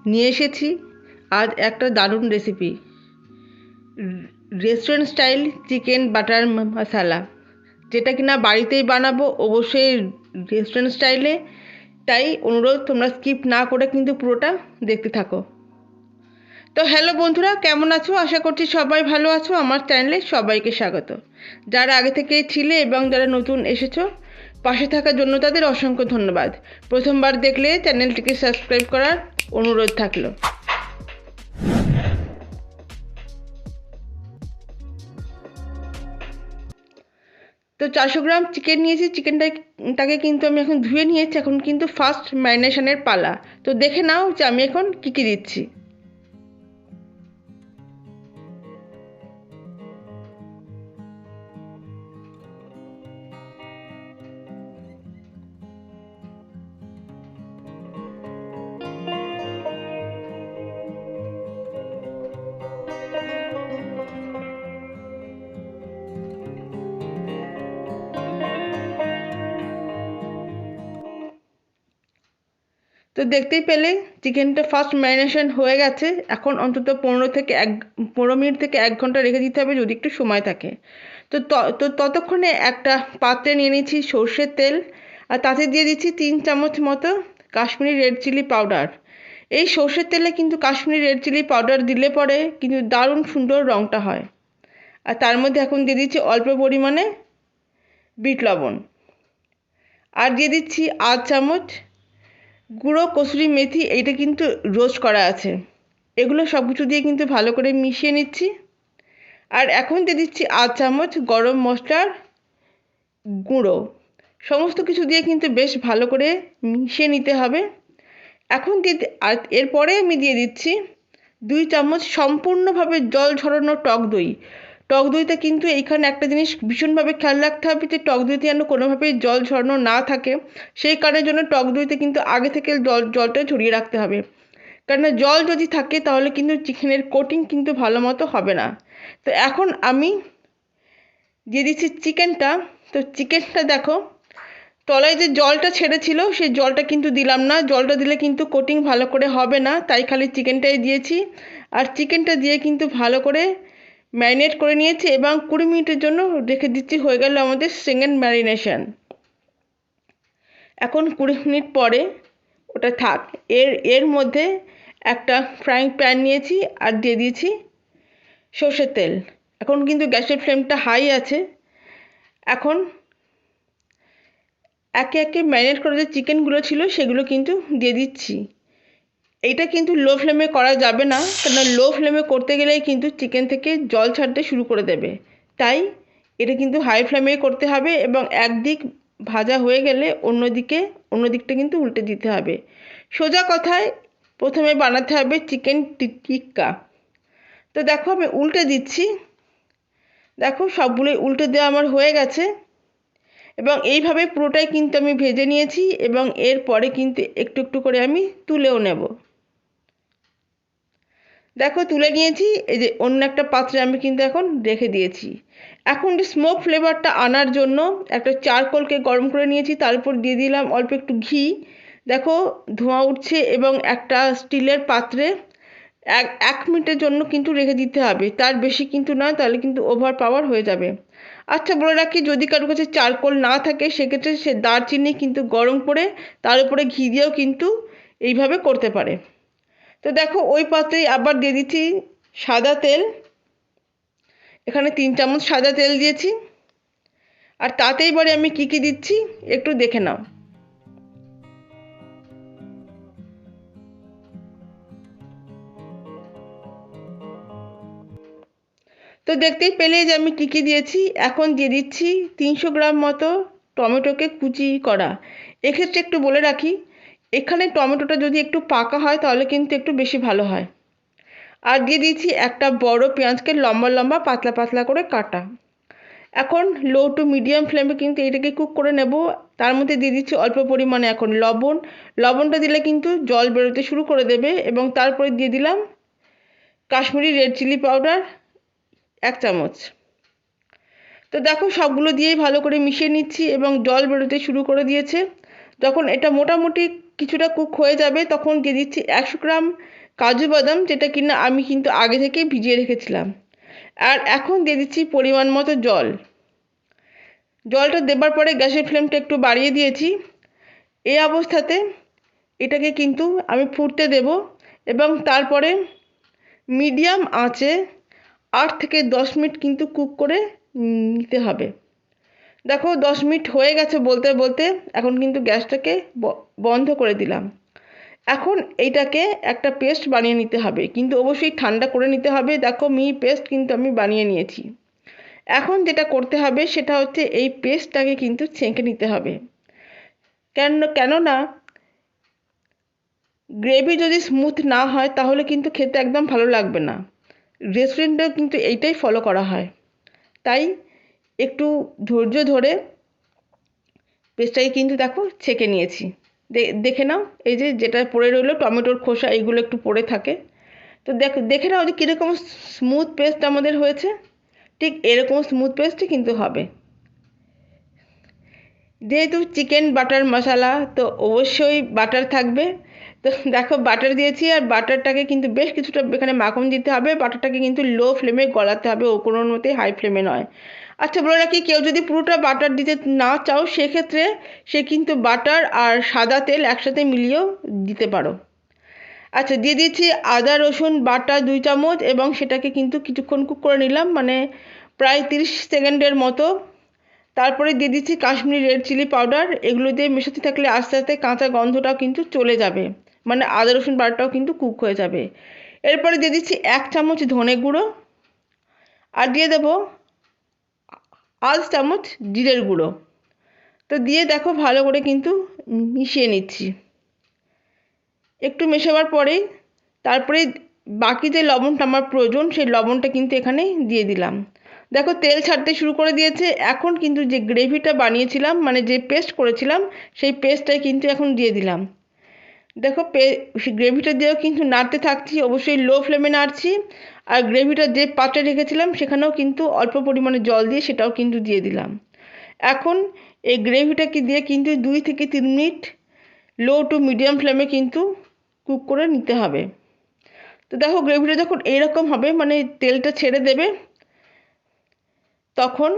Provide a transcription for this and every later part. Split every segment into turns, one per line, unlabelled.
নিয়ে এসেছি আজ একটা দারুণ recipe, restaurant style chicken butter masala, যেটা কিনা বাড়িতেই বানাবো অবশ্যই রেস্টুরেন্ট স্টাইলে। তাই অনুরোধ তোমরা স্কিপ না করে কিন্তু পুরোটা দেখতে থাকো। তো হ্যালো বন্ধুরা, কেমন আছো? আশা করছি সবাই ভালো আছো। আমার চ্যানেলে সবাইকে স্বাগত। যারা আগে থেকে ছিলে এবং যারা নতুন এসেছো, পাশে থাকার জন্য তাদের অসংখ্য ধন্যবাদ। প্রথমবার দেখলে চ্যানেলটিকে সাবস্ক্রাইব করার অনুরোধ থাকলো। তো 400 গ্রাম চিকেন নিয়েছি। চিকেনটাকে কিন্তু আমি এখন ধুয়ে নিয়েছি। এখন কিন্তু ফার্স্ট ম্যারিনেশনের পালা। তো দেখে নাও যে আমি এখন কী কী দিচ্ছি। তো দেখতেই পেলে চিকেনটা ফার্স্ট ম্যারিনেশন হয়ে গেছে। এখন অন্তত 15 মিনিট থেকে 1 ঘন্টা রেখে দিতে হবে যদি একটু সময় থাকে। তো ততক্ষণে একটা পাত্রে নিয়ে নিচ্ছি সর্ষের তেল, আর তাতে দিয়ে দিচ্ছি 3 চামচ মতো কাশ্মীরি রেড চিলি পাউডার। এই সর্ষের তেলে কিন্তু কাশ্মীরি রেড চিলি পাউডার দিলে পরে কিন্তু দারুণ সুন্দর রঙটা হয়। আর তার মধ্যে এখন দিয়ে দিচ্ছি অল্প পরিমাণে বিট লবণ, আর দিয়ে দিচ্ছি 8 চামচ গুঁড়ো কসুরি মেথি। এইটা কিন্তু রোস্ট করা আছে। এগুলো সব কিছু দিয়ে কিন্তু ভালো করে মিশিয়ে নিচ্ছি। আর এখন দিয়ে দিচ্ছি 8 চামচ গরম মশলার গুঁড়ো। সমস্ত কিছু দিয়ে কিন্তু বেশ ভালো করে মিশিয়ে নিতে হবে। এখন আর এরপরে আমি দিয়ে দিচ্ছি 2 চামচ সম্পূর্ণভাবে জল ঝরানো টক দই। টক দইতে কিন্তু এইখানে একটা জিনিস ভীষণভাবে খেয়াল রাখতে হবে যে টক দইতে যেন কোনোভাবেই জল ঝরানো না থাকে। সেই কারণের জন্য টক দইতে কিন্তু আগে থেকে জলটা ঝরিয়ে রাখতে হবে। কেননা জল যদি থাকে তাহলে কিন্তু চিকেনের কোটিং কিন্তু ভালো মতো হবে না। তো এখন আমি দিয়ে দিচ্ছি চিকেনটা। তো চিকেনটা দেখো, তলায় যে জলটা ছেড়েছিল সেই জলটা কিন্তু দিলাম না। জলটা দিলে কিন্তু কোটিং ভালো করে হবে না, তাই খালি চিকেনটাই দিয়েছি। আর চিকেনটা দিয়ে কিন্তু ভালো করে ম্যারিনেট করে নিয়েছি এবং 20 মিনিটের জন্য রেখে দিচ্ছি। হয়ে গেল আমাদের সেকেন্ড ম্যারিনেশন। এখন 20 মিনিট পরে ওটা থাক। এর মধ্যে একটা ফ্রাইং প্যান নিয়েছি আর দিয়ে দিয়েছি সর্ষের তেল। এখন কিন্তু গ্যাসের ফ্লেমটা হাই আছে। এখন একে একে ম্যারিনেট করা যে চিকেনগুলো ছিল সেগুলো কিন্তু দিয়ে দিচ্ছি। এইটা কিন্তু লো ফ্লেমে করা যাবে না, কেননা লো ফ্লেমে করতে গেলেই কিন্তু চিকেন থেকে জল ছাড়তে শুরু করে দেবে। তাই এটা কিন্তু হাই ফ্লেমে করতে হবে এবং একদিক ভাজা হয়ে গেলে অন্য দিকটা কিন্তু উল্টে দিতে হবে। সোজা কথায় প্রথমে বানাতে হবে চিকেন টিক্কা। তো দেখো আমি উল্টে দিচ্ছি। দেখো সবগুলোই উল্টে দেওয়া আমার হয়ে গেছে এবং এইভাবে পুরোটাই কিন্তু আমি ভেজে নিয়েছি এবং এরপরে কিন্তু একটু একটু করে আমি তুলেও নেব। দেখো তুলে নিয়েছি। এই যে অন্য একটা পাত্রে আমি কিন্তু এখন রেখে দিয়েছি। এখন যে স্মোক ফ্লেভারটা আনার জন্য একটা চারকোলকে গরম করে নিয়েছি, তার উপর দিয়ে দিলাম অল্প একটু ঘি। দেখো ধোঁয়া উঠছে এবং একটা স্টিলের পাত্রে 1 মিনিটের জন্য কিন্তু রেখে দিতে হবে, তার বেশি কিন্তু না, তাহলে কিন্তু ওভার পাওয়ার হয়ে যাবে। আচ্ছা বলে রাখি, যদি কারোর কাছে চারকোল না থাকে সেক্ষেত্রে সে দারচিনি কিন্তু গরম করে তার উপরে ঘি দিয়েও কিন্তু এইভাবে করতে পারে। তো দেখো ওই পাত্রেই আবার দিয়ে দিচ্ছি সাদা তেল। এখানে 3 চামচ সাদা তেল দিয়েছি। আর তাতে এবারে আমি কি কি দিচ্ছি একটু দেখে নাও। তো দেখতেই পেলে যে আমি কি কি দিয়েছি। এখন দিয়ে দিচ্ছি 300 গ্রাম মতো টমেটোকে কুচি করা। এক্ষেত্রে একটু বলে রাখি, এখানে টমেটোটা যদি একটু পাকা হয় তাহলে কিন্তু একটু বেশি ভালো হয়। আর দিয়ে দিচ্ছি একটা বড় পেঁয়াজকে লম্বা লম্বা পাতলা পাতলা করে কাটা। এখন লো টু মিডিয়াম ফ্লেমে কিন্তু এটাকে কুক করে নেব। তার মধ্যে দিয়ে দিচ্ছি অল্প পরিমাণে এখন লবণ। লবণটা দিলে কিন্তু জল বেরোতে শুরু করে দেবে। এবং তারপরে দিয়ে দিলাম কাশ্মীরি রেড চিলি পাউডার 1 চামচ। তো দেখো সবগুলো দিয়েই ভালো করে মিশিয়ে নিচ্ছি এবং জল বেরোতে শুরু করে দিয়েছে। যখন এটা মোটামুটি কিছুটা কুক হয়ে যাবে তখন দিয়ে দিচ্ছি 100 গ্রাম কাজু বাদাম, যেটা কিনা আমি কিন্তু আগে থেকেই ভিজিয়ে রেখেছিলাম। আর এখন দিয়ে দিচ্ছি পরিমাণ মতো জল। জলটা দেবার পরে গ্যাসের ফ্লেমটা একটু বাড়িয়ে দিয়েছি। এই অবস্থাতে এটাকে কিন্তু আমি ফুটতে দেব এবং তারপরে মিডিয়াম আঁচে 8 থেকে 10 মিনিট কিন্তু কুক করে নিতে হবে। দেখো 10 মিনিট হয়ে গেছে বলতে বলতে, এখন কিন্তু গ্যাসটাকে বন্ধ করে দিলাম। এখন এইটাকে একটা পেস্ট বানিয়ে নিতে হবে, কিন্তু অবশ্যই ঠান্ডা করে নিতে হবে। দেখো পেস্ট কিন্তু আমি বানিয়ে নিয়েছি। এখন যেটা করতে হবে সেটা হচ্ছে এই পেস্টটাকে কিন্তু ছেঁকে নিতে হবে। কেননা গ্রেভি যদি স্মুথ না হয় তাহলে কিন্তু খেতে একদম ভালো লাগবে না। রেস্টুরেন্টেও কিন্তু এইটাই ফলো করা হয়। তাই একটু ধৈর্য ধরে পেস্টটাকে কিন্তু দেখো ছেঁকে নিয়েছি। দেখে নাও, এই যে যেটা পড়ে রইলো টমেটোর খোসা, এইগুলো একটু পড়ে থাকে। তো দেখে নাও যে কীরকম স্মুথ পেস্ট আমাদের হয়েছে। ঠিক এরকম স্মুথ পেস্টই কিন্তু হবে। যেহেতু চিকেন বাটার মশলা, তো অবশ্যই বাটার থাকবে। তো দেখো বাটার দিয়েছি, আর বাটারটাকে কিন্তু বেশ কিছুটা এখানে মাখন দিতে হবে। বাটারটাকে কিন্তু লো ফ্লেমে গলাতে হবে, ও কোনো মতেই হাই ফ্লেমে নয়। আচ্ছা বলে রাখি, কেউ যদি পুরোটা বাটার দিতে না চাও সেক্ষেত্রে সে কিন্তু বাটার আর সাদা তেল একসাথে মিলিয়েও দিতে পারো। আচ্ছা, দিয়ে দিচ্ছি আদা রসুন বাটা 2 চামচ এবং সেটাকে কিন্তু কিছুক্ষণ কুক করে নিলাম, মানে প্রায় 30 সেকেন্ডের মতো। তারপরে দিয়ে দিচ্ছি কাশ্মীরি রেড চিলি পাউডার। এগুলো দিয়ে মেশাতে থাকলে আস্তে আস্তে কাঁচা গন্ধটাও কিন্তু চলে যাবে, মানে আদা রসুন বাটাটাও কিন্তু কুক হয়ে যাবে। এরপরে দিয়ে দিচ্ছি 1 চামচ ধনে গুঁড়ো, আর দিয়ে দেবো 1/2 চামচ জিরের গুঁড়ো। তো দিয়ে দেখো ভালো করে কিন্তু মিশিয়ে নিচ্ছি। একটু মেশাবার পরেই তারপরে বাকি যে লবণটা আমার প্রয়োজন সেই লবণটা কিন্তু এখানে দিয়ে দিলাম। দেখো তেল ছাড়তে শুরু করে দিয়েছে। এখন কিন্তু যে গ্রেভিটা বানিয়েছিলাম, মানে যে পেস্ট করেছিলাম, সেই পেস্টটাই কিন্তু এখন দিয়ে দিলাম। দেখো গ্রেভিটা দিয়েও কিন্তু নাড়তে থাকছি, অবশ্যই লো ফ্লেমে নাড়ছি। আর গ্রেভিটা যে পাত্রে রেখেছিলাম সেখানেও কিন্তু অল্প পরিমাণে জল দিয়ে সেটাও কিন্তু দিয়ে দিলাম। এখন এই গ্রেভিটাকে দিয়ে কিন্তু 2 থেকে 3 মিনিট লো টু মিডিয়াম ফ্লেমে কিন্তু কুক করে নিতে হবে। তো দেখো গ্রেভিটা যখন এইরকম হবে, মানে তেলটা ছেড়ে দেবে, তখন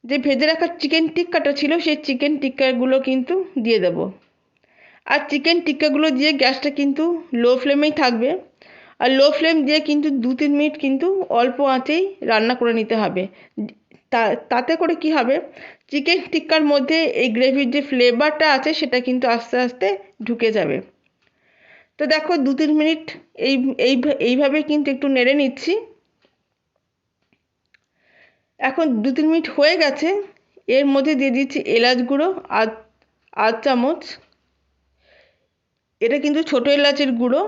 যে ভেজে রাখা চিকেন টিক্কাটা ছিল সেই চিকেন টিক্কাগুলো কিন্তু দিয়ে দেব। আর চিকেন টিক্কাগুলো দিয়ে গ্যাসটা কিন্তু লো ফ্লেমেই থাকবে। আর লো ফ্লেম দিয়ে কিন্তু 2-3 মিনিট কিন্তু অল্প আঁচেই রান্না করে নিতে হবে। তাতে করে কি হবে, চিকেন টিক্কার মধ্যে এই গ্রেভির যে ফ্লেভারটা আছে সেটা কিন্তু আস্তে আস্তে ঢুকে যাবে। তো দেখো 2-3 মিনিট এইভাবে কিন্তু একটু নেড়ে নিচ্ছি। এখন 2-3 মিনিট হয়ে গেছে। এর মধ্যে দিয়ে দিচ্ছি এলাচ গুঁড়ো 1/2 চামচ। এটা কিন্তু ছোটো এলাচের গুঁড়ো।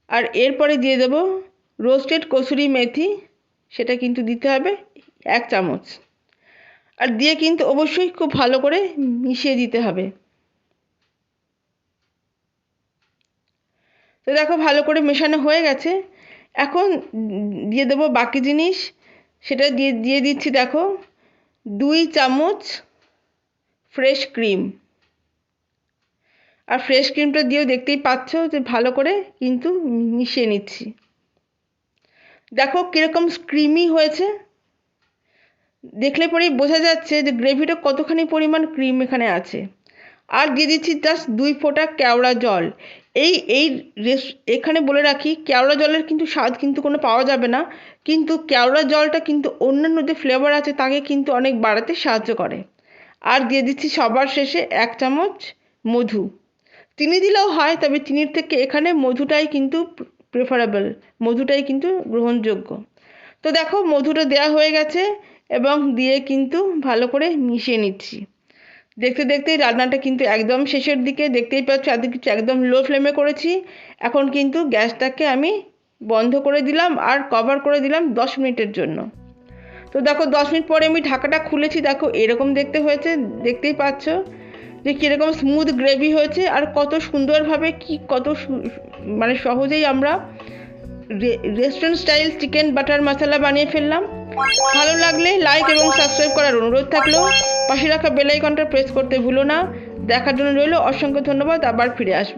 আর এরপরে দিয়ে দেব রোস্টেড কসুরি মেথি, সেটা কিন্তু দিতে হবে 1 চামচ। আর দিয়ে কিন্তু অবশ্যই খুব ভালো করে মিশিয়ে দিতে হবে। তো দেখো ভালো করে মেশানো হয়ে গেছে। এখন দিয়ে দেবো বাকি জিনিস। সেটা দিয়ে দিচ্ছি দেখো 2 চামচ ফ্রেশ ক্রিম। আর ফ্রেশ ক্রিমটা দিয়েও দেখতেই পাচ্ছ যে ভালো করে কিন্তু মিশিয়ে নিচ্ছি। দেখো কীরকম ক্রিমি হয়েছে, দেখলে পরেই বোঝা যাচ্ছে যে গ্রেভিটা কতখানি পরিমাণ ক্রিম এখানে আছে। আর দিয়ে দিচ্ছি জাস্ট 2 ফোঁটা কেওড়া জল। এখানে বলে রাখি, কেওড়া জলের কিন্তু স্বাদ কিন্তু কোনো পাওয়া যাবে না, কিন্তু কেওড়া জলটা কিন্তু অন্যান্য যে ফ্লেভার আছে তাকে কিন্তু অনেক বাড়াতে সাহায্য করে। আর দিয়ে দিচ্ছি সবার শেষে 1 চামচ মধু। চিনি দিলেও হয়, তবে চিনির থেকে এখানে মধুটাই কিন্তু প্রেফারেবল, মধুটাই কিন্তু গ্রহণযোগ্য। তো দেখো মধুটা দেওয়া হয়ে গেছে এবং দিয়ে কিন্তু ভালো করে মিশিয়ে নিচ্ছি। দেখতে দেখতেই রান্নাটা কিন্তু একদম শেষের দিকে, দেখতেই পাচ্ছ এত কিছু একদম লো ফ্লেমে করেছি। এখন কিন্তু গ্যাসটাকে আমি বন্ধ করে দিলাম আর কভার করে দিলাম 10 মিনিটের জন্য। তো দেখো 10 মিনিট পরে আমি ঢাকাটা খুলেছি। দেখো এরকম দেখতে হয়েছে, দেখতেই পাচ্ছ যে কীরকম স্মুথ গ্রেভি হয়েছে আর কত সুন্দরভাবে মানে সহজেই আমরা রেস্টুরেন্ট স্টাইল চিকেন বাটার মশলা বানিয়ে ফেললাম। ভালো লাগলে লাইক এবং সাবস্ক্রাইব করার অনুরোধ থাকলো। পাশে রাখা বেল আইকনটা প্রেস করতে ভুলো না। দেখার জন্য রইল অসংখ্য ধন্যবাদ। আবার ফিরে আসবো।